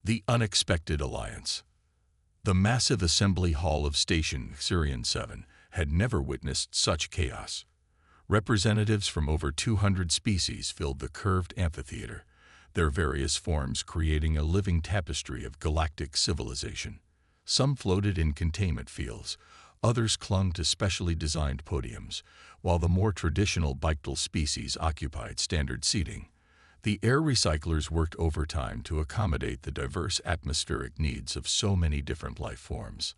The unexpected alliance. The massive assembly hall of Station Sirian 7 had never witnessed such chaos. Representatives from over 200 species filled the curved amphitheater, their various forms creating a living tapestry of galactic civilization. Some floated in containment fields, others clung to specially designed podiums, while the more traditional bipedal species occupied standard seating. The air recyclers worked overtime to accommodate the diverse atmospheric needs of so many different life forms.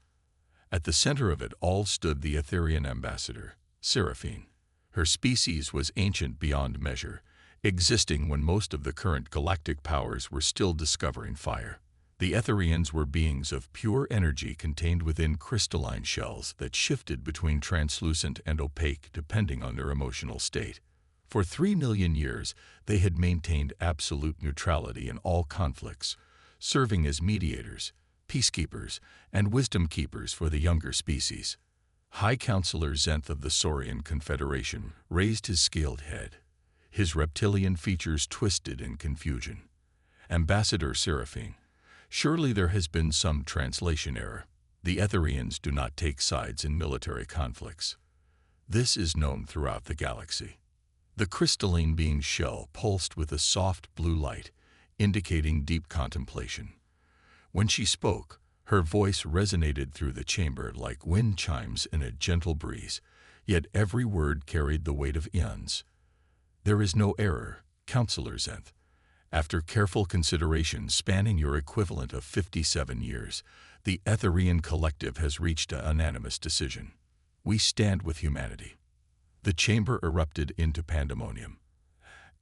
At the center of it all stood the Etherian ambassador, Seraphine. Her species was ancient beyond measure, existing when most of the current galactic powers were still discovering fire. The Etherians were beings of pure energy contained within crystalline shells that shifted between translucent and opaque depending on their emotional state. For 3 million years, they had maintained absolute neutrality in all conflicts, serving as mediators, peacekeepers, and wisdom keepers for the younger species. High Counselor Zenth of the Saurian Confederation raised his scaled head, his reptilian features twisted in confusion. Ambassador Seraphine, surely there has been some translation error. The Etherians do not take sides in military conflicts. This is known throughout the galaxy. The crystalline being's shell pulsed with a soft blue light, indicating deep contemplation. When she spoke, her voice resonated through the chamber like wind chimes in a gentle breeze, yet every word carried the weight of eons. There is no error, Counselor Zenth. After careful consideration spanning your equivalent of 57 years, the Etherian collective has reached a unanimous decision. We stand with humanity. The chamber erupted into pandemonium.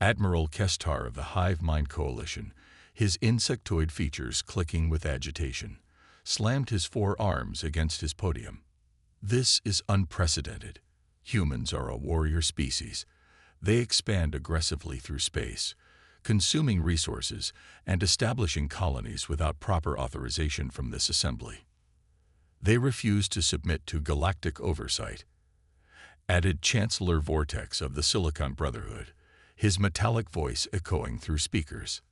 Admiral Kestar of the Hive Mind Coalition, his insectoid features clicking with agitation, slammed his forearms against his podium. This is unprecedented. Humans are a warrior species. They expand aggressively through space, consuming resources and establishing colonies without proper authorization from this assembly. They refuse to submit to galactic oversight, added Chancellor Vortex of the Silicon Brotherhood, his metallic voice echoing through speakers.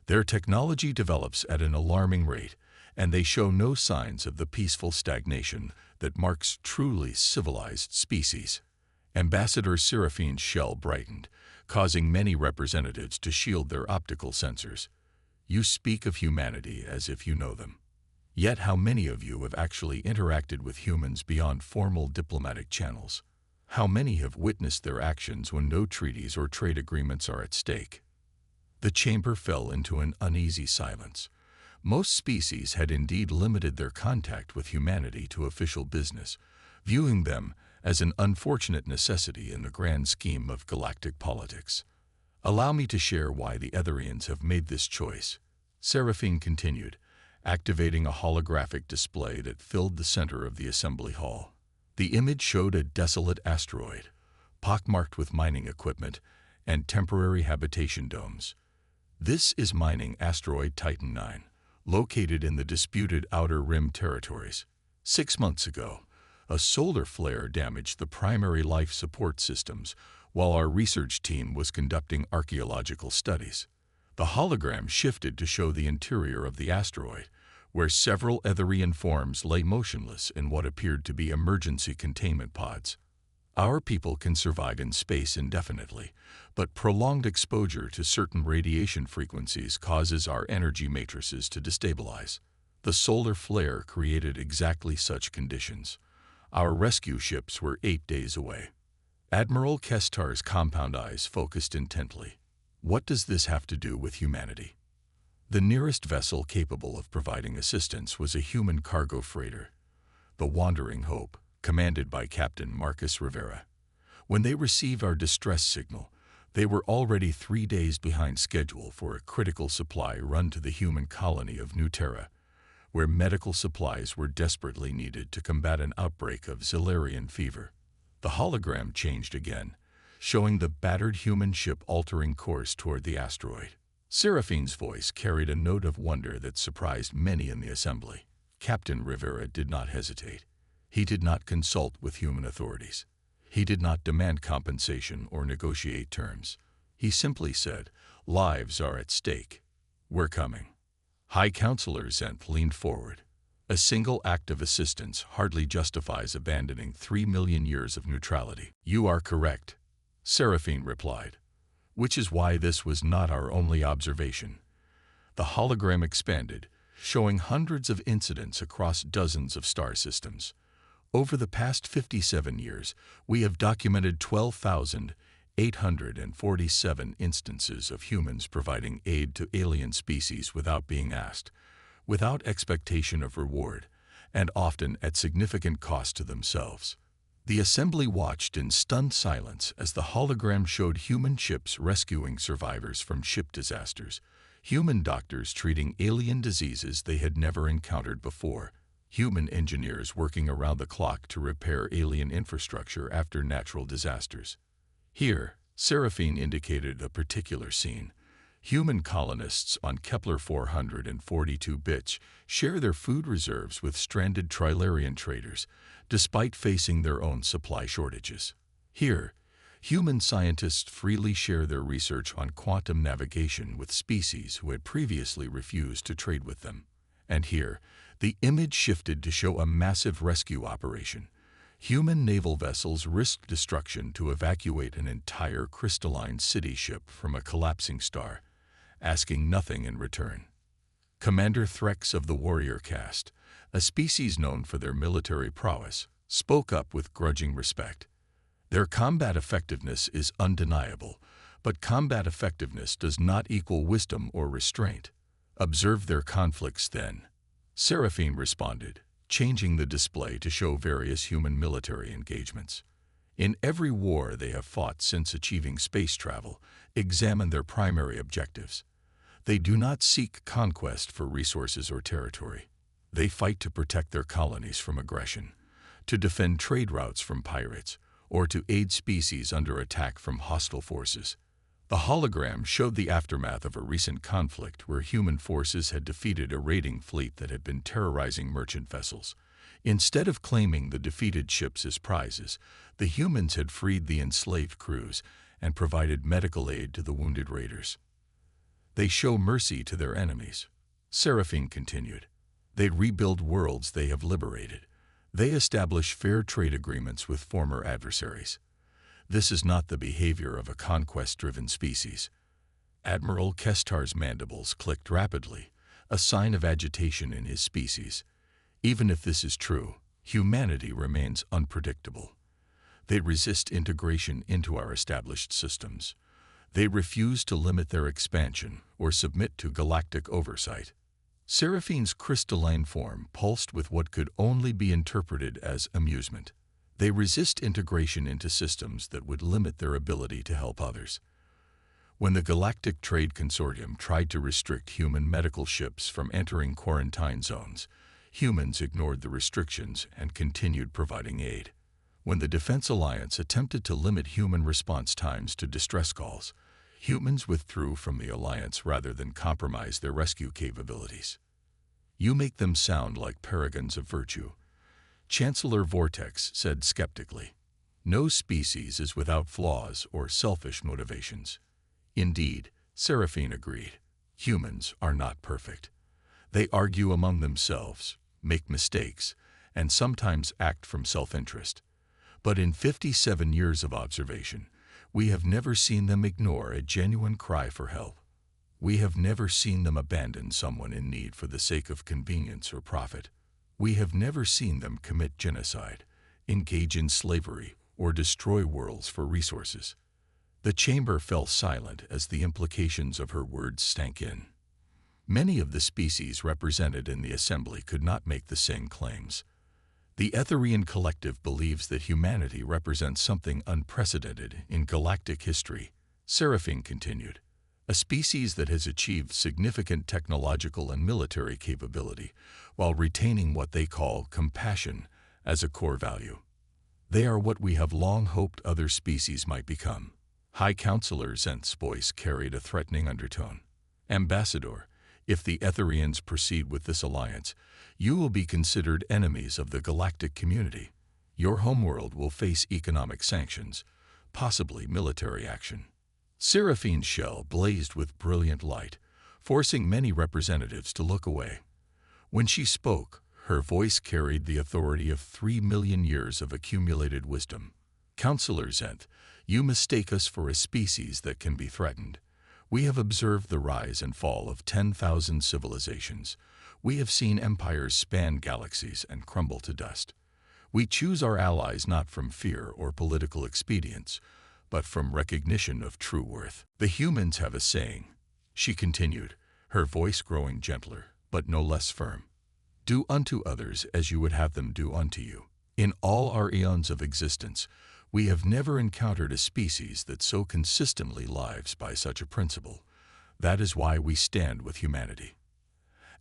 Their technology develops at an alarming rate, and they show no signs of the peaceful stagnation that marks truly civilized species. Ambassador Seraphine's shell brightened, causing many representatives to shield their optical sensors. You speak of humanity as if you know them. Yet how many of you have actually interacted with humans beyond formal diplomatic channels? How many have witnessed their actions when no treaties or trade agreements are at stake? The chamber fell into an uneasy silence. Most species had indeed limited their contact with humanity to official business, viewing them as an unfortunate necessity in the grand scheme of galactic politics. Allow me to share why the Etherians have made this choice. Seraphine continued, activating a holographic display that filled the center of the assembly hall. The image showed a desolate asteroid, pockmarked with mining equipment and temporary habitation domes. This is mining asteroid Titan 9, located in the disputed Outer Rim territories. 6 months ago, a solar flare damaged the primary life support systems while our research team was conducting archaeological studies. The hologram shifted to show the interior of the asteroid, where several Etherian forms lay motionless in what appeared to be emergency containment pods. Our people can survive in space indefinitely, but prolonged exposure to certain radiation frequencies causes our energy matrices to destabilize. The solar flare created exactly such conditions. Our rescue ships were 8 days away. Admiral Kestar's compound eyes focused intently. What does this have to do with humanity? The nearest vessel capable of providing assistance was a human cargo freighter, the Wandering Hope, commanded by Captain Marcus Rivera. When they received our distress signal, they were already 3 days behind schedule for a critical supply run to the human colony of New Terra, where medical supplies were desperately needed to combat an outbreak of Zilarian fever. The hologram changed again, showing the battered human ship altering course toward the asteroid. Seraphine's voice carried a note of wonder that surprised many in the assembly. Captain Rivera did not hesitate. He did not consult with human authorities. He did not demand compensation or negotiate terms. He simply said, "Lives are at stake. We're coming." High Counselor Zent leaned forward. A single act of assistance hardly justifies abandoning 3 million years of neutrality. You are correct, Seraphine replied, which is why this was not our only observation. The hologram expanded, showing hundreds of incidents across dozens of star systems. Over the past 57 years, we have documented 12,847 instances of humans providing aid to alien species without being asked, without expectation of reward, and often at significant cost to themselves. The assembly watched in stunned silence as the hologram showed human ships rescuing survivors from ship disasters, human doctors treating alien diseases they had never encountered before, human engineers working around the clock to repair alien infrastructure after natural disasters. Here, Seraphine indicated a particular scene. Human colonists on Kepler 442 b share their food reserves with stranded Trilarian traders, despite facing their own supply shortages. Here, human scientists freely share their research on quantum navigation with species who had previously refused to trade with them. And here, the image shifted to show a massive rescue operation. Human naval vessels risked destruction to evacuate an entire crystalline city ship from a collapsing star, asking nothing in return. Commander Threx of the Warrior caste, a species known for their military prowess, spoke up with grudging respect. Their combat effectiveness is undeniable, but combat effectiveness does not equal wisdom or restraint. Observe their conflicts then, Seraphine responded, changing the display to show various human military engagements. In every war they have fought since achieving space travel, examine their primary objectives. They do not seek conquest for resources or territory. They fight to protect their colonies from aggression, to defend trade routes from pirates, or to aid species under attack from hostile forces. The hologram showed the aftermath of a recent conflict where human forces had defeated a raiding fleet that had been terrorizing merchant vessels. Instead of claiming the defeated ships as prizes, the humans had freed the enslaved crews and provided medical aid to the wounded raiders. They show mercy to their enemies, Seraphine continued. They rebuild worlds they have liberated. They establish fair trade agreements with former adversaries. This is not the behavior of a conquest-driven species. Admiral Kestar's mandibles clicked rapidly, a sign of agitation in his species. Even if this is true, humanity remains unpredictable. They resist integration into our established systems. They refuse to limit their expansion or submit to galactic oversight. Seraphine's crystalline form pulsed with what could only be interpreted as amusement. They resist integration into systems that would limit their ability to help others. When the Galactic Trade Consortium tried to restrict human medical ships from entering quarantine zones, humans ignored the restrictions and continued providing aid. When the Defense Alliance attempted to limit human response times to distress calls, humans withdrew from the alliance rather than compromise their rescue capabilities. You make them sound like paragons of virtue, Chancellor Vortex said skeptically. No species is without flaws or selfish motivations. Indeed, Seraphine agreed, humans are not perfect. They argue among themselves, make mistakes, and sometimes act from self-interest. But in 57 years of observation, we have never seen them ignore a genuine cry for help. We have never seen them abandon someone in need for the sake of convenience or profit. We have never seen them commit genocide, engage in slavery, or destroy worlds for resources. The chamber fell silent as the implications of her words sank in. Many of the species represented in the assembly could not make the same claims. The Etherian collective believes that humanity represents something unprecedented in galactic history, Seraphine continued, a species that has achieved significant technological and military capability while retaining what they call compassion as a core value. They are what we have long hoped other species might become. High Counselor Zent's voice carried a threatening undertone. Ambassador, if the Etherians proceed with this alliance, you will be considered enemies of the galactic community. Your homeworld will face economic sanctions, possibly military action. Seraphine's shell blazed with brilliant light, forcing many representatives to look away. When she spoke, her voice carried the authority of 3 million years of accumulated wisdom. Counselor Zenth, you mistake us for a species that can be threatened. We have observed the rise and fall of 10,000 civilizations. We have seen empires span galaxies and crumble to dust. We choose our allies not from fear or political expedience, but from recognition of true worth. The humans have a saying, she continued, her voice growing gentler, but no less firm. Do unto others as you would have them do unto you. In all our eons of existence, we have never encountered a species that so consistently lives by such a principle. That is why we stand with humanity.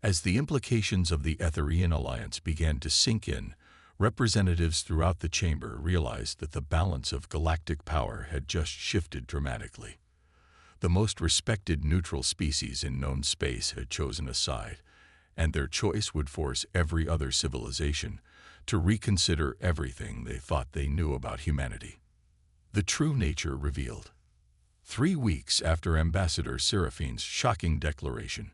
As the implications of the Etherian alliance began to sink in, representatives throughout the chamber realized that the balance of galactic power had just shifted dramatically. The most respected neutral species in known space had chosen a side, and their choice would force every other civilization to reconsider everything they thought they knew about humanity. The true nature revealed. 3 weeks after Ambassador Seraphine's shocking declaration,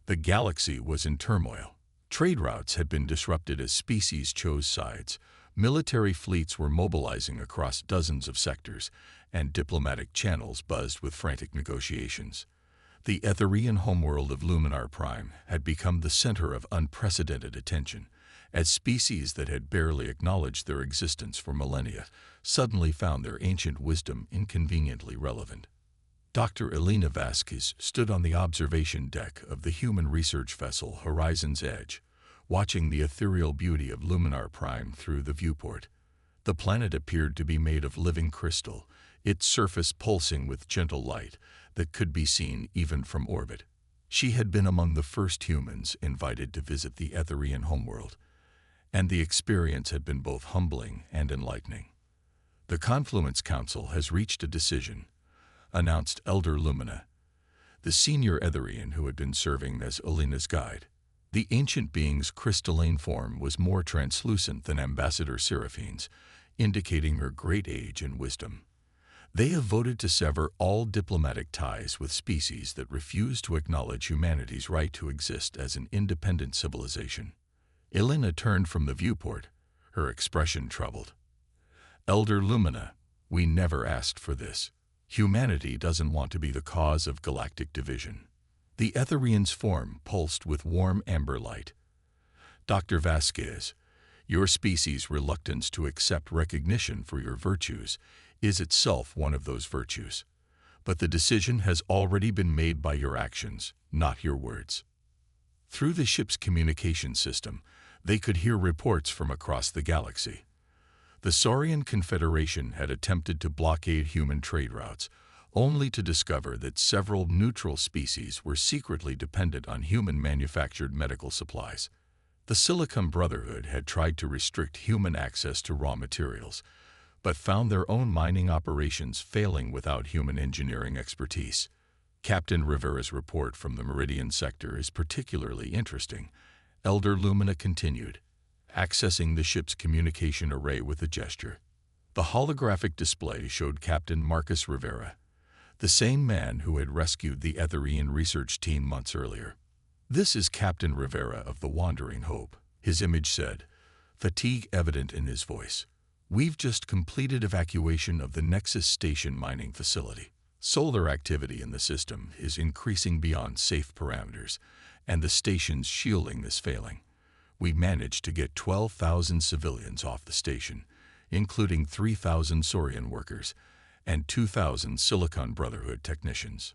the galaxy was in turmoil. Trade routes had been disrupted as species chose sides, military fleets were mobilizing across dozens of sectors, and diplomatic channels buzzed with frantic negotiations. The Etherian homeworld of Luminar Prime had become the center of unprecedented attention, as species that had barely acknowledged their existence for millennia suddenly found their ancient wisdom inconveniently relevant. Dr. Elena Vasquez stood on the observation deck of the human research vessel Horizon's Edge, watching the ethereal beauty of Luminar Prime through the viewport. The planet appeared to be made of living crystal, its surface pulsing with gentle light that could be seen even from orbit. She had been among the first humans invited to visit the Etherian homeworld, and the experience had been both humbling and enlightening. The Confluence Council has reached a decision, announced Elder Lumina, the senior Etherian who had been serving as Elena's guide. The ancient being's crystalline form was more translucent than Ambassador Seraphine's, indicating her great age and wisdom. They have voted to sever all diplomatic ties with species that refuse to acknowledge humanity's right to exist as an independent civilization. Elena turned from the viewport, her expression troubled. Elder Lumina, we never asked for this. Humanity doesn't want to be the cause of galactic division. The Etherian's form pulsed with warm amber light. Dr. Vasquez, your species' reluctance to accept recognition for your virtues is itself one of those virtues. But the decision has already been made by your actions, not your words. Through the ship's communication system, they could hear reports from across the galaxy. The Saurian Confederation had attempted to blockade human trade routes, only to discover that several neutral species were secretly dependent on human-manufactured medical supplies. The Silicon Brotherhood had tried to restrict human access to raw materials, but found their own mining operations failing without human engineering expertise. Captain Rivera's report from the Meridian sector is particularly interesting, Elder Lumina continued, accessing the ship's communication array with a gesture. The holographic display showed Captain Marcus Rivera, the same man who had rescued the Etherian research team months earlier. This is Captain Rivera of the Wandering Hope, his image said, fatigue evident in his voice. We've just completed evacuation of the Nexus Station mining facility. Solar activity in the system is increasing beyond safe parameters, and the station's shielding is failing. We managed to get 12,000 civilians off the station, including 3,000 Saurian workers and 2,000 Silicon Brotherhood technicians.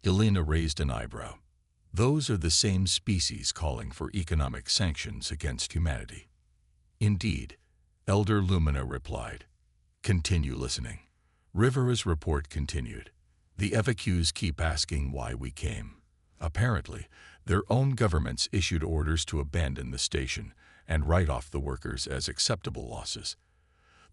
Elena raised an eyebrow. Those are the same species calling for economic sanctions against humanity. Indeed, Elder Lumina replied. Continue listening. Rivera's report continued. The FAQs keep asking why we came. Apparently, their own governments issued orders to abandon the station and write off the workers as acceptable losses.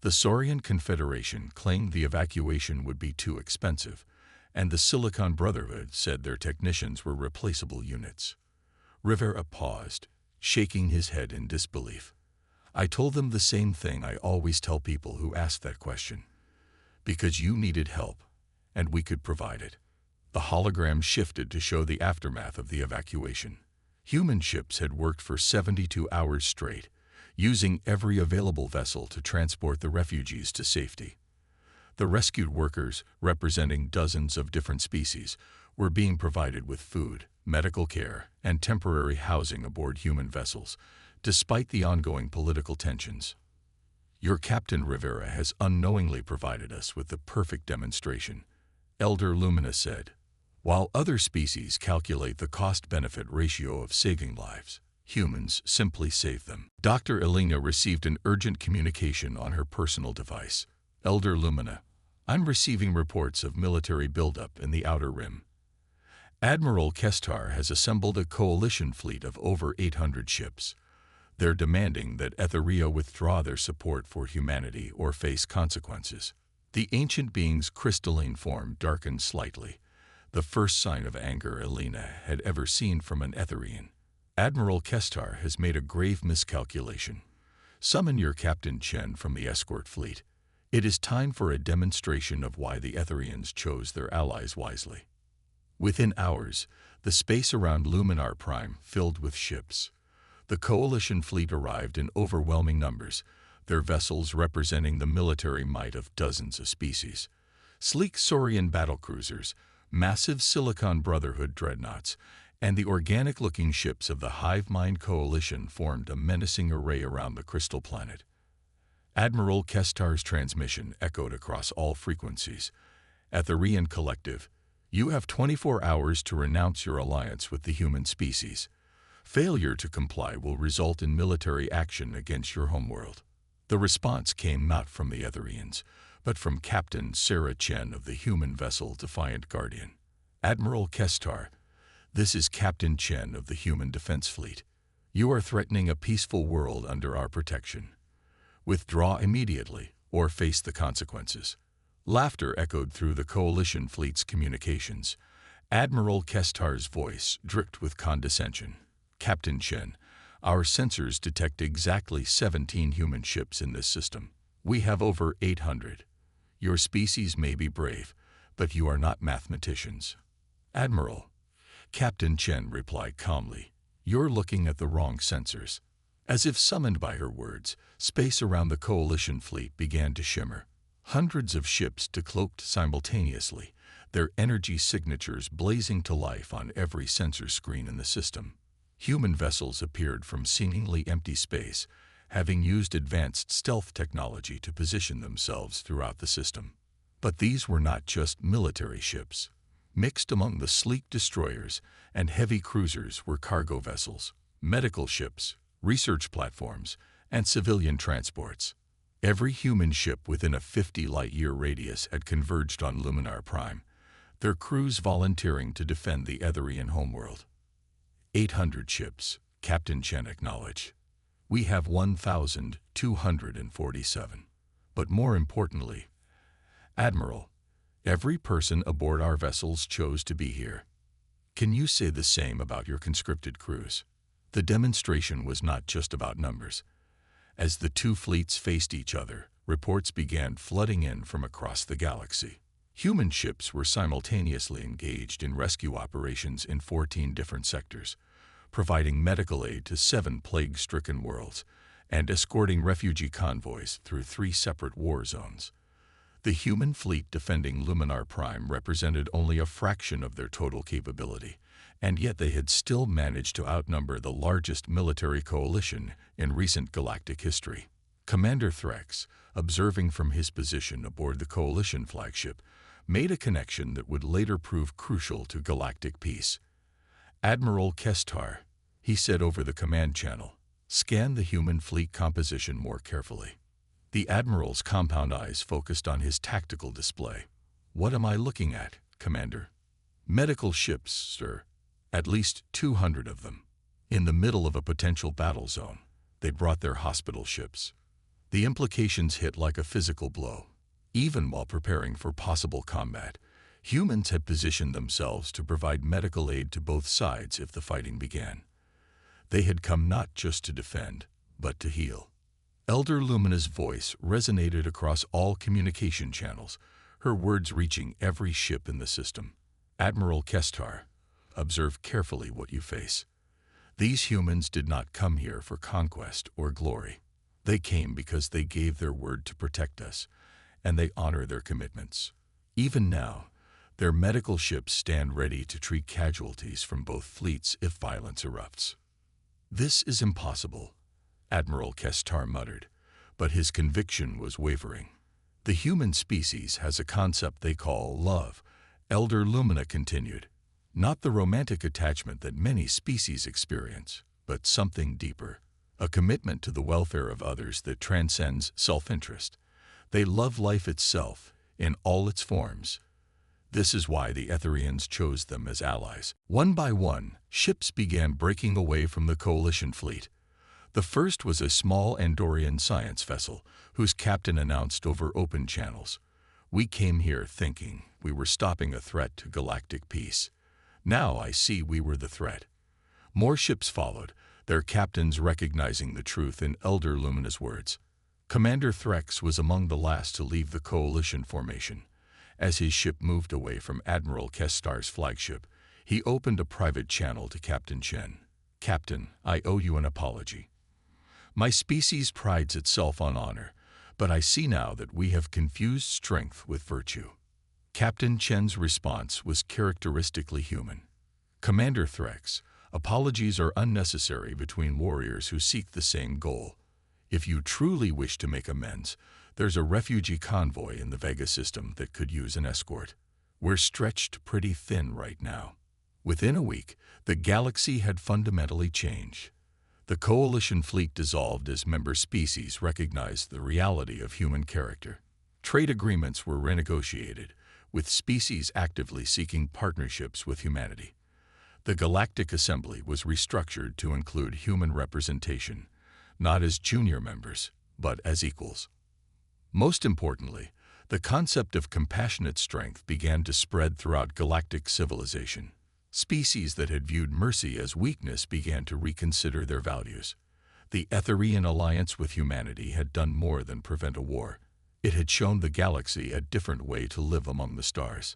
The Saurian Confederation claimed the evacuation would be too expensive, and the Silicon Brotherhood said their technicians were replaceable units. Rivera paused, shaking his head in disbelief. I told them the same thing I always tell people who ask that question. Because you needed help, and we could provide it. The hologram shifted to show the aftermath of the evacuation. Human ships had worked for 72 hours straight, using every available vessel to transport the refugees to safety. The rescued workers, representing dozens of different species, were being provided with food, medical care, and temporary housing aboard human vessels, despite the ongoing political tensions. Your Captain Rivera has unknowingly provided us with the perfect demonstration, Elder Lumina said. While other species calculate the cost-benefit ratio of saving lives, humans simply save them. Dr. Elena received an urgent communication on her personal device. Elder Lumina, I'm receiving reports of military buildup in the Outer Rim. Admiral Kestar has assembled a coalition fleet of over 800 ships. They're demanding that Etheria withdraw their support for humanity or face consequences. The ancient being's crystalline form darkened slightly, the first sign of anger Elena had ever seen from an Etherian. Admiral Kestar has made a grave miscalculation. Summon your Captain Chen from the escort fleet. It is time for a demonstration of why the Etherians chose their allies wisely. Within hours, the space around Luminar Prime filled with ships. The coalition fleet arrived in overwhelming numbers, their vessels representing the military might of dozens of species. Sleek Saurian battlecruisers, massive Silicon Brotherhood dreadnoughts, and the organic-looking ships of the Hive Mind Coalition formed a menacing array around the crystal planet. Admiral Kestar's transmission echoed across all frequencies. Etherian Collective, you have 24 hours to renounce your alliance with the human species. Failure to comply will result in military action against your homeworld. The response came not from the Etherians, but from Captain Sarah Chen of the human vessel Defiant Guardian. Admiral Kestar, this is Captain Chen of the Human Defense Fleet. You are threatening a peaceful world under our protection. Withdraw immediately, or face the consequences. Laughter echoed through the coalition fleet's communications. Admiral Kestar's voice dripped with condescension. Captain Chen, our sensors detect exactly 17 human ships in this system. We have over 800. Your species may be brave, but you are not mathematicians. Admiral, Captain Chen replied calmly, you're looking at the wrong sensors. As if summoned by her words, space around the coalition fleet began to shimmer. Hundreds of ships decloaked simultaneously, their energy signatures blazing to life on every sensor screen in the system. Human vessels appeared from seemingly empty space, having used advanced stealth technology to position themselves throughout the system. But these were not just military ships. Mixed among the sleek destroyers and heavy cruisers were cargo vessels, medical ships, research platforms, and civilian transports. Every human ship within a 50-light-year radius had converged on Luminar Prime, their crews volunteering to defend the Etherian homeworld. 800 ships, Captain Chen acknowledged. We have 1,247. But more importantly, Admiral, every person aboard our vessels chose to be here. Can you say the same about your conscripted crews? The demonstration was not just about numbers. As the two fleets faced each other, reports began flooding in from across the galaxy. Human ships were simultaneously engaged in rescue operations in 14 different sectors, providing medical aid to 7 plague-stricken worlds, and escorting refugee convoys through 3 separate war zones. The human fleet defending Luminar Prime represented only a fraction of their total capability, and yet they had still managed to outnumber the largest military coalition in recent galactic history. Commander Threx, observing from his position aboard the coalition flagship, made a connection that would later prove crucial to galactic peace. Admiral Kestar, he said over the command channel, scan the human fleet composition more carefully. The Admiral's compound eyes focused on his tactical display. What am I looking at, Commander? Medical ships, sir. At least 200 of them. In the middle of a potential battle zone, they brought their hospital ships. The implications hit like a physical blow. Even while preparing for possible combat, humans had positioned themselves to provide medical aid to both sides if the fighting began. They had come not just to defend, but to heal. Elder Lumina's voice resonated across all communication channels, her words reaching every ship in the system. Admiral Kestar, observe carefully what you face. These humans did not come here for conquest or glory. They came because they gave their word to protect us, and they honor their commitments. Even now, their medical ships stand ready to treat casualties from both fleets if violence erupts. This is impossible, Admiral Kestar muttered, but his conviction was wavering. The human species has a concept they call love, Elder Lumina continued. Not the romantic attachment that many species experience, but something deeper, a commitment to the welfare of others that transcends self-interest. They love life itself, in all its forms. This is why the Etherians chose them as allies. One by one, ships began breaking away from the coalition fleet. The first was a small Andorian science vessel, whose captain announced over open channels, "We came here thinking we were stopping a threat to galactic peace. Now I see we were the threat." More ships followed, their captains recognizing the truth in Elder Lumina's words. Commander Threx was among the last to leave the coalition formation. As his ship moved away from Admiral Kestar's flagship, he opened a private channel to Captain Chen. "Captain, I owe you an apology. My species prides itself on honor, but I see now that we have confused strength with virtue." Captain Chen's response was characteristically human. "Commander Threx, apologies are unnecessary between warriors who seek the same goal. If you truly wish to make amends, there's a refugee convoy in the Vega system that could use an escort. We're stretched pretty thin right now." Within a week, the galaxy had fundamentally changed. The coalition fleet dissolved as member species recognized the reality of human character. Trade agreements were renegotiated, with species actively seeking partnerships with humanity. The Galactic Assembly was restructured to include human representation, not as junior members, but as equals. Most importantly, the concept of compassionate strength began to spread throughout galactic civilization. Species that had viewed mercy as weakness began to reconsider their values. The Etherian alliance with humanity had done more than prevent a war. It had shown the galaxy a different way to live among the stars.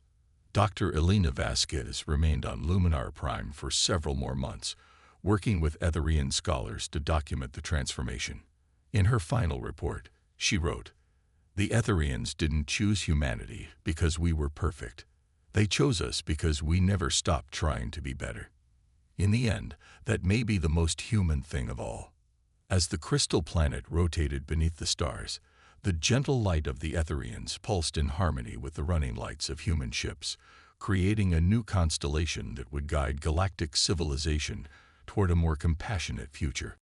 Dr. Elena Vasquez remained on Luminar Prime for several more months, working with Etherian scholars to document the transformation. In her final report, she wrote, "The Etherians didn't choose humanity because we were perfect. They chose us because we never stopped trying to be better." In the end, that may be the most human thing of all. As the crystal planet rotated beneath the stars, the gentle light of the Etherians pulsed in harmony with the running lights of human ships, creating a new constellation that would guide galactic civilization toward a more compassionate future.